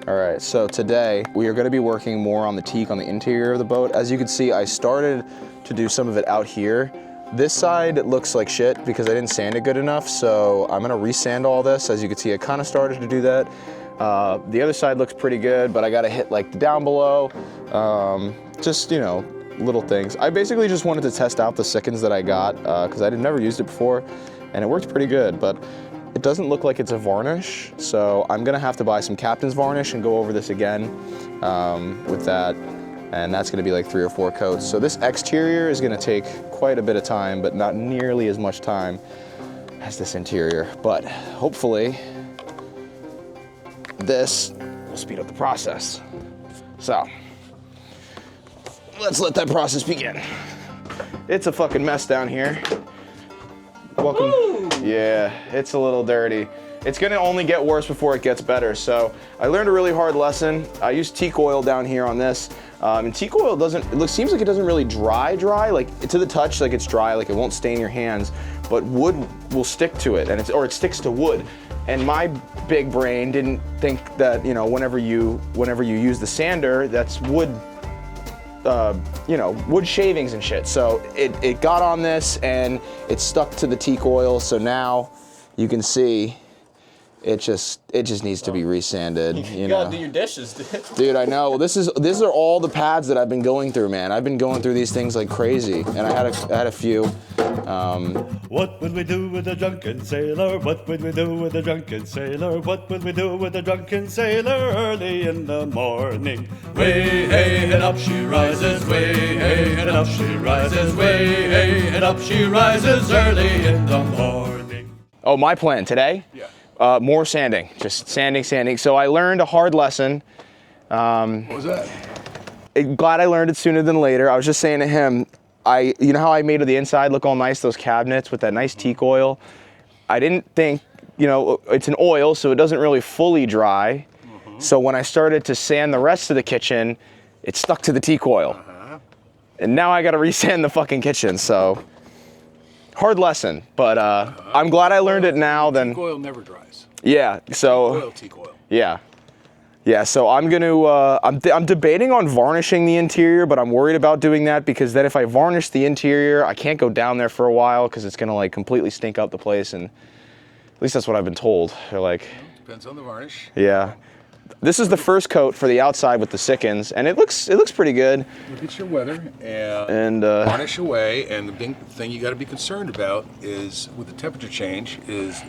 All right, so today we are gonna be working more on the teak on the interior of the boat. As you can see, I started to do some of it out here. This side looks like shit because I didn't sand it good enough, so I'm gonna resand all this. As you can see, I kind of started to do that. The other side looks pretty good, but I gotta hit like the down below. Just, you know, little things. I basically just wanted to test out the Sickens that I got because I had never used it before, and it worked pretty good, but it doesn't look like it's a varnish, so I'm gonna have to buy some Captain's varnish and go over this again with that, and that's gonna be like 3 or 4 coats. So this exterior is gonna take quite a bit of time, but not nearly as much time as this interior. But hopefully this will speed up the process. So let's let that process begin. It's a fucking mess down here. Welcome. Woo! Yeah, it's a little dirty. It's gonna only get worse before it gets better. So I learned a really hard lesson. I used teak oil down here on this. And teak oil seems like it doesn't really dry, like to the touch, like it's dry, like it won't stain your hands, but wood will stick to it, and it sticks to wood. And my big brain didn't think that, you know, whenever you use the sander, that's wood, you know, wood shavings and shit. So it got on this and it stuck to the teak oil. So now you can see it just needs to be resanded. You know, gotta do your dishes, dude. Dude, I know. These are all the pads that I've been going through, man. I've been going through these things like crazy, and I had a few. What would we do with a drunken sailor? What would we do with a drunken sailor? What would we do with a drunken sailor early in the morning? Way hey and up she rises, way hey and up she rises, way hey and up she rises early in the morning. Oh, my plan today? Yeah. More sanding, just sanding. So I learned a hard lesson. What was that? Glad I learned it sooner than later. I was just saying to him, you know how I made the inside look all nice, those cabinets with that nice teak oil? I didn't think, you know, it's an oil, so it doesn't really fully dry. Mm-hmm. So when I started to sand the rest of the kitchen, it stuck to the teak oil. Uh-huh. And now I gotta resand the fucking kitchen, so. Hard lesson, but I'm glad I learned it now. Teak oil never dries. Yeah, so. Teak oil. Yeah, so I'm gonna, I'm debating on varnishing the interior, but I'm worried about doing that because then if I varnish the interior, I can't go down there for a while because it's gonna like completely stink up the place, and at least that's what I've been told. They're like. Depends on the varnish. Yeah. This is the first coat for the outside with the Sickens, and it looks pretty good. Look at your weather and varnish away. And the big thing you got to be concerned about is with the temperature change is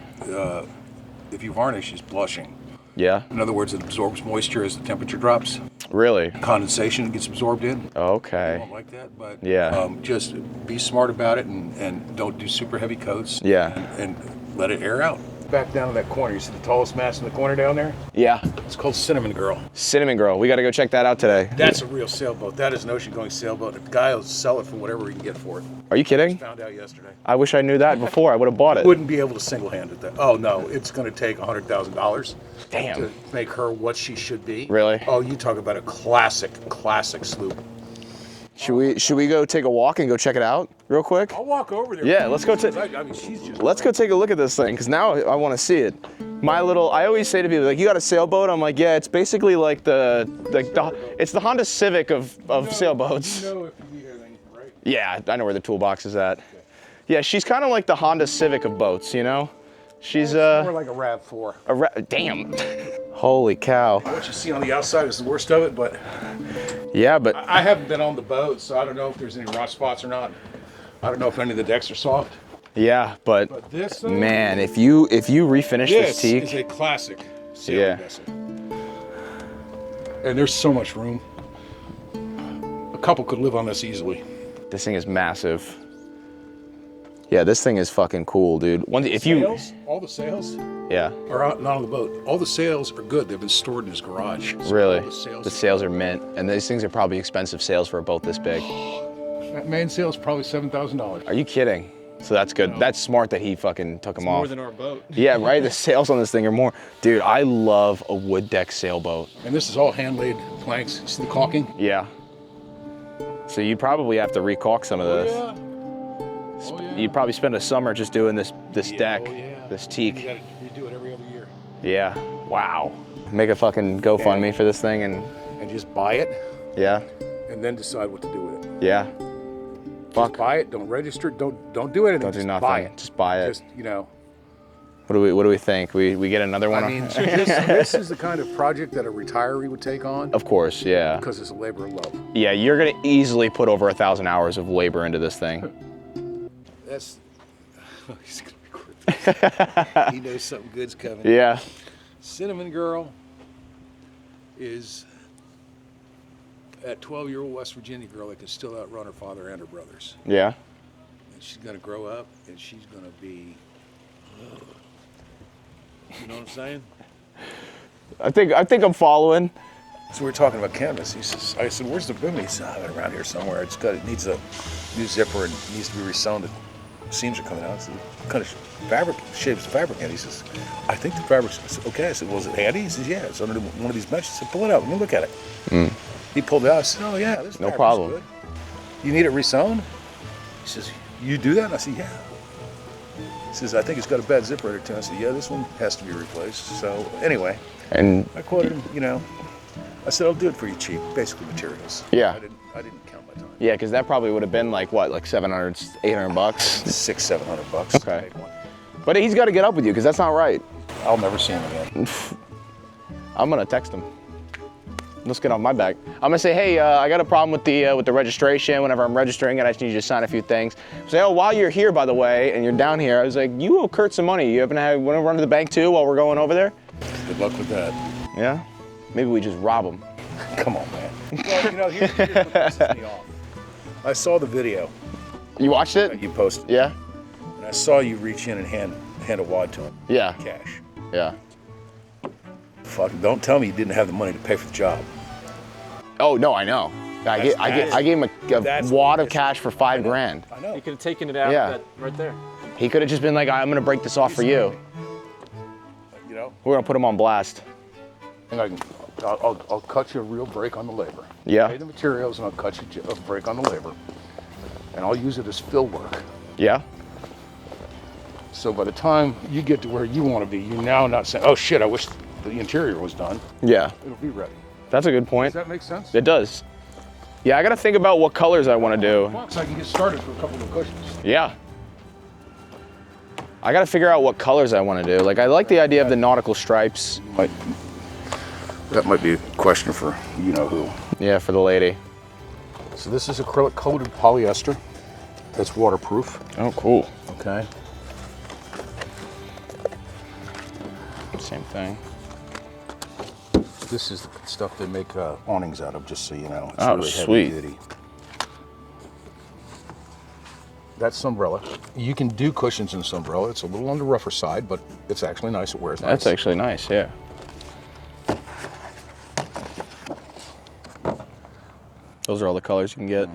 if you varnish, is blushing. Yeah. In other words, it absorbs moisture as the temperature drops. Really? Condensation gets absorbed in. Okay. You won't like that, but yeah. Just be smart about it and don't do super heavy coats. Yeah. And let it air out. Back down to that corner. You see the tallest mast in the corner down there? Yeah. It's called Cinnamon Girl. Cinnamon Girl. We got to go check that out today. That's a real sailboat. That is an ocean-going sailboat. The guy will sell it for whatever he can get for it. Are you kidding? Found out yesterday. I wish I knew that before. I would have bought it. Wouldn't be able to single-handed that. Oh no, it's going to take $100,000. Damn. To make her what she should be. Really? Oh, you talk about a classic sloop. Should we go take a walk and go check it out real quick? I'll walk over there. Yeah, let's go let's go take a look at this thing because now I want to see it. I always say to people like, you got a sailboat? I'm like, yeah, it's basically like it's the Honda Civic of sailboats. You know if you need anything, right? Yeah, I know where the toolbox is at. Yeah, she's kind of like the Honda Civic of boats, you know? She's more like a RAV4. Damn. Holy cow. What you see on the outside is the worst of it, but yeah, but I haven't been on the boat, so I don't know if there's any rot spots or not. I don't know if any of the decks are soft. Yeah, but this man, if you refinish this teak, is a classic sailing vessel. And there's so much room. A couple could live on this easily. This thing is massive. Yeah, this thing is fucking cool, dude. All the sails are not on the boat. All the sails are good. They've been stored in his garage. So really? The sails are mint, and these things are probably expensive sails for a boat this big. That main sail is probably $7,000. Are you kidding? So that's good. No. That's smart that he fucking took them off. More than our boat. Yeah, right? The sails on this thing are more. Dude, I love a wood deck sailboat. And this is all hand-laid planks. You see the caulking? Yeah. So you'd probably have to re-caulk some of this. Yeah. Oh, yeah. You'd probably spend a summer just doing this deck, this teak. You do it every other year. Yeah. Wow. Make a fucking GoFundMe for this thing and just buy it. Yeah. And then decide what to do with it. Yeah. Fuck. Just buy it. Don't register. Don't do anything. Don't do just nothing. Buy it. Just buy it. Just, you know. What do we think? We get another one? I mean, this is the kind of project that a retiree would take on. Of course, yeah. Because it's a labor of love. Yeah, you're gonna easily put over 1,000 hours of labor into this thing. That's. He's gonna record. He knows something good's coming. Yeah. Cinnamon Girl is that 12-year-old West Virginia girl that can still outrun her father and her brothers. Yeah. And she's gonna grow up, and she's gonna be. You know what I'm saying? I think I'm following. So we were talking about canvas. He says, I said, "Where's the boom?" He said, "Oh, around here somewhere. It needs a new zipper and needs to be resewn. The seams are coming out. So what kind of fabric shapes the fabric in?" He says, "I think the fabric's okay." I said, "Well, is it handy?" He says, "Yeah, it's under one of these benches." I said, "Pull it out. Let me look at it." He pulled it out. I said, "Oh yeah, this No fabric's problem. good. You need it resewn?" He says, "You do that?" And I said, "Yeah." He says, "I think it's got a bad zipper in it too." I said, "Yeah, this one has to be replaced." So anyway, And I quoted him, you know. I said, "I'll do it for you cheap, basically materials." Yeah. I didn't count my time. yeah, because that probably would have been like what, like 700, 800 bucks. $600-700 Okay. to make one. But he's got to get up with you because that's not right. I'll never see him again. I'm gonna text him. Let's get off my back. I'm gonna say, hey, I got a problem with the registration. Whenever I'm registering it, I just need you to sign a few things. Say, oh, while you're here, by the way, and you're down here, I was like, you owe Kurt some money. You want to run to the bank too while we're going over there? Good luck with that. Yeah. Maybe we just rob him. Come on, man. Well, you know, here's what pisses me off. I saw the video You watched that it? you posted, Yeah. and I saw you reach in and hand a wad to him. Yeah. Cash. Yeah. Fuck, don't tell me you didn't have the money to pay for the job. Oh no, I know. I gave him a That's wad what of cash for $5,000. I know. You could have taken it out Yeah. of that right there. He could have just been like, I'm gonna break this off for you. You know, We're gonna put him on blast. and I'll cut you a real break on the labor. Yeah. Pay the materials, and I'll cut you a break on the labor, and I'll use it as fill work. Yeah. So by the time you get to where you want to be, you're now not saying, "Oh shit, I wish the interior was done." Yeah. It'll be ready. That's a good Does point. that make sense? It does. Yeah, I gotta think about what colors I want to do. So I can get started for a couple of cushions. Yeah. I gotta figure out what colors I want to do. Like, I like the idea of the nautical stripes. That might be a question for you know who. Yeah, for the lady. So this is acrylic coated polyester. That's waterproof. Oh, cool. Okay. Same thing. This is the stuff they make awnings out of, just so you know. It's Oh, really sweet. heavy duty. That's Sunbrella. You can do cushions in Sunbrella. It's a little on the rougher side, but it's actually nice. It wears nice. That's actually nice, yeah. Those are all the colors you can get.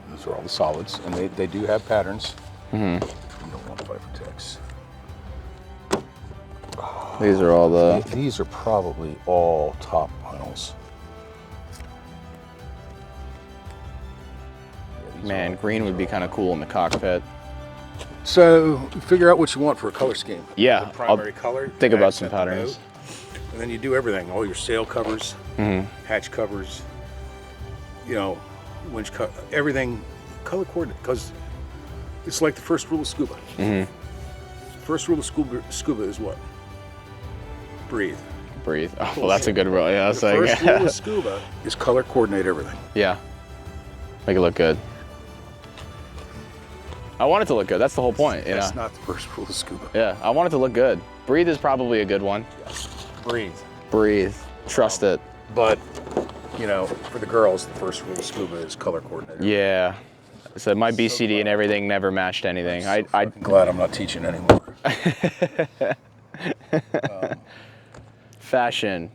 Those are all the solids, and they do have patterns. Mm-hmm. You don't want Vipertex. These are all the... These are probably all top vinyls. Yeah, these Man, are- green would be kind of cool in the cockpit. So figure out what you want for a color scheme. Yeah, The primary color. think about some accent the patterns. boat, and then you do everything. All your sail covers, Mm-hmm. hatch covers, you know, winch everything color coordinated, because it's like the first rule of scuba. Mm-hmm. First rule of scuba is what? Breathe. Breathe. Oh, well, that's a good rule. Yeah, I was The like, first rule of scuba is color coordinate everything. yeah. Make it look good. I want it to look good. That's the whole point. That's Yeah. not the first rule of scuba. Yeah, I want it to look good. Breathe is probably a good one. Breathe. Breathe. Trust it. But, you know, for the girls, the first rule of scuba is color coordinate. Yeah. So my BCD and everything never matched anything. I'm glad I'm not teaching anymore. Fashion.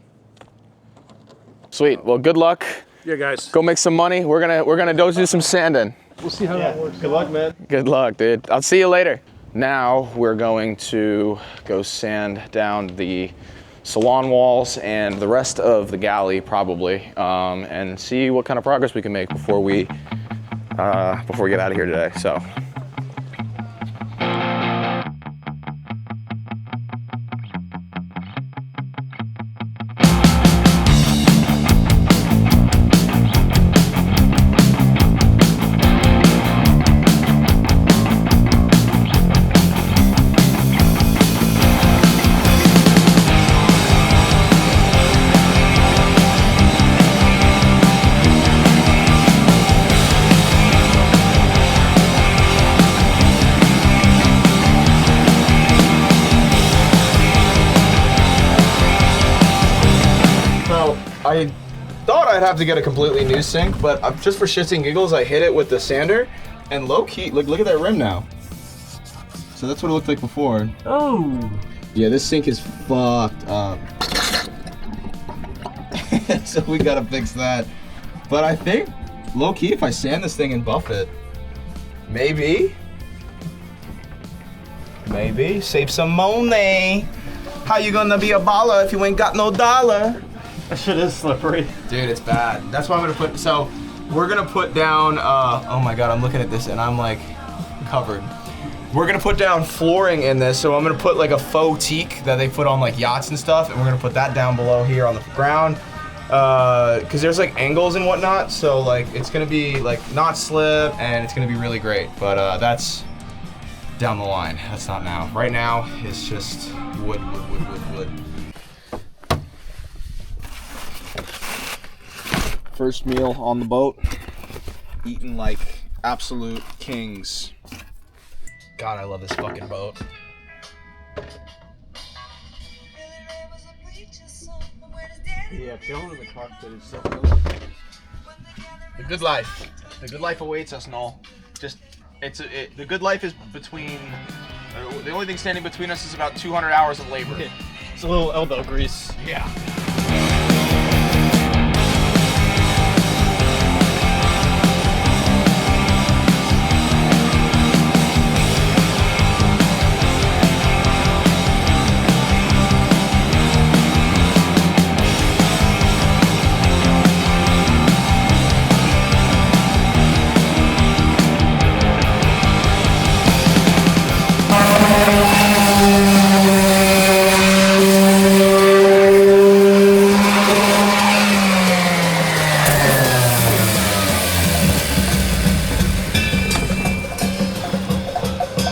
Sweet. Well, good luck. Yeah, guys. Go make some money. We're gonna go do some sanding. We'll see how that works. Good luck, man. Good luck, dude. I'll see you later. Now we're going to go sand down the salon walls and the rest of the galley probably, and see what kind of progress we can make before we get out of here today. So. We're going to go sand down the salon walls and the rest of the galley probably, and see what kind of progress we can make before we get out of here today. So. I thought I'd have to get a completely new sink, but just for shits and giggles, I hit it with the sander, and low key, look at that rim now. So that's what it looked like before. Oh. Yeah, this sink is fucked up. So we gotta fix that. But I think, low key, if I sand this thing and buff it, maybe save some money. How you gonna be a baller if you ain't got no dollar? That shit is slippery. Dude, it's bad. That's why I'm gonna put, so we're gonna put down, oh my God, I'm looking at this and I'm like covered. We're gonna put down flooring in this, so I'm gonna put like a faux teak that they put on like yachts and stuff, and we're gonna put that down below here on the ground. Cause there's like angles and whatnot, so like it's gonna be like not slip and it's gonna be really great, but that's down the line. That's not now. Right now, it's just wood. First meal on the boat, eating like absolute kings. God, I love this fucking boat. Yeah, chilling in the cockpit is so cool. The good life. The good life awaits us, Noel. Just, the good life is between, the only thing standing between us is about 200 hours of labor. It's a little elbow grease. Yeah.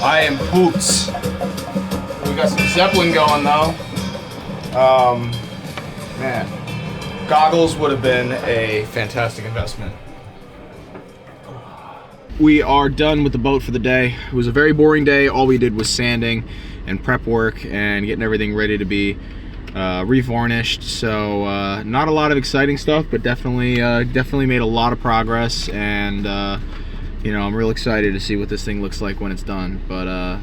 I am pooped. We got some Zeppelin going though. Man, goggles would have been a fantastic investment. We are done with the boat for the day. It was a very boring day. All we did was sanding and prep work and getting everything ready to be revarnished. So not a lot of exciting stuff, but definitely made a lot of progress. And you know, I'm real excited to see what this thing looks like when it's done. But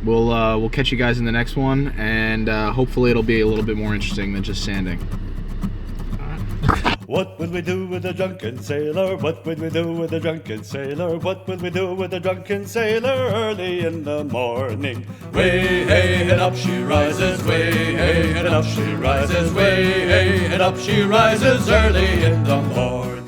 we'll catch you guys in the next one, and hopefully it'll be a little bit more interesting than just sanding. What will we do with a drunken sailor? What will we do with a drunken sailor? What will we do with a drunken sailor early in the morning? Way hey and up she rises, way hey and up she rises, way hey and up she rises early in the morning.